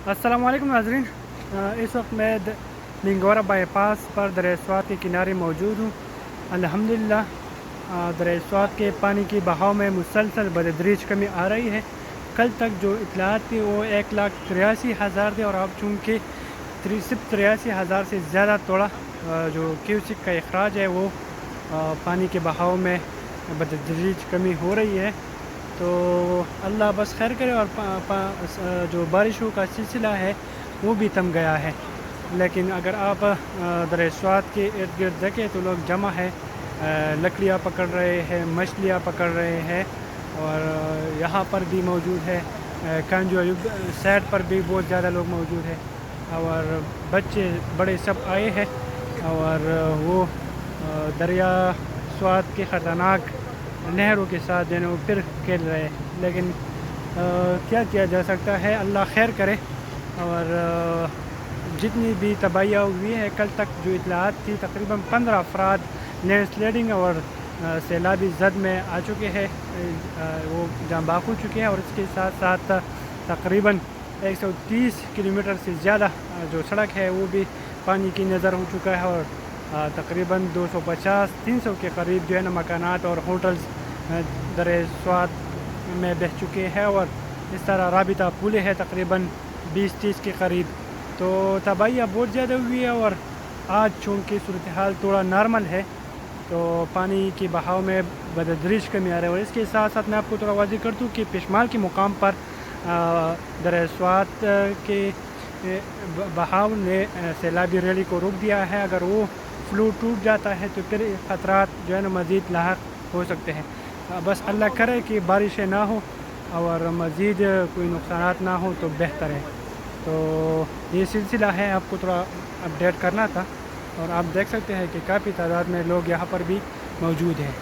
अस्सलाम वालेकुम नाज़रीन। इस वक्त मैं लिंगोरा बाईपास पर दरिया स्वात के किनारे मौजूद हूँ। अल्हम्दुलिल्लाह दरिया स्वात के पानी की बहाव में मुसलसल बतदरीज कमी आ रही है। कल तक जो इतलात थी वो 1,83,000 थे और अब चूँकि सिर्फ 83,000 से ज़्यादा तोड़ा जो क्यूसिक का अखराज है वो पानी के बहाव में बतदरीज कमी हो रही है। तो अल्लाह बस खैर करे और जो बारिशों का सिलसिला है वो भी थम गया है। लेकिन अगर आप दरिया स्वात के इर्द गिर्द देखें तो लोग जमा है, लकड़ियाँ पकड़ रहे हैं, मछलियाँ पकड़ रहे हैं और यहाँ पर भी मौजूद है कांजू अयूब साइड पर भी बहुत ज़्यादा लोग मौजूद हैं और बच्चे बड़े सब आए हैं और वो दरिया स्वात के ख़तरनाक नहरों के साथ जो है वो फिर खेल रहे हैं। लेकिन क्या किया जा सकता है, अल्लाह खैर करे। और जितनी भी तबाहियाँ हुई है कल तक जो इतलात थी तकरीबन 15 अफराद लैंड स्लाइडिंग और सैलाबी जद में आ चुके हैं, वो जाँ बाक हो चुके हैं और इसके साथ साथ तकरीबन 130 किलोमीटर से ज़्यादा जो सड़क है वो भी पानी की नज़र हो चुका है और तकरीबन 250-300 के करीब जो है ना मकानात और होटल्स दरिया स्वात में बह चुके हैं और इस तरह राबिता पुलें हैं तकरीबन 20-30 के करीब। तो तबाहियाँ बहुत ज़्यादा हुई है और आज चूँकि सूरत हाल थोड़ा नॉर्मल है तो पानी की बहाव में बतदरीज कमी आ रही है। और इसके साथ साथ मैं आपको थोड़ा वाज़ेह कर दूँ कि पेशमाल के मुकाम पर दरिया स्वात के बहाव ने सैलाबी रैली को रोक दिया है। अगर वो फ्लो टूट जाता है तो फिर ख़तरात जो है ना मज़ीद लाहक हो सकते हैं। बस अल्लाह करे कि बारिशें ना हो और मज़ीद कोई नुकसानात ना हो तो बेहतर है। तो ये सिलसिला है, आपको थोड़ा अपडेट करना था और आप देख सकते हैं कि काफ़ी तादाद में लोग यहाँ पर भी मौजूद हैं।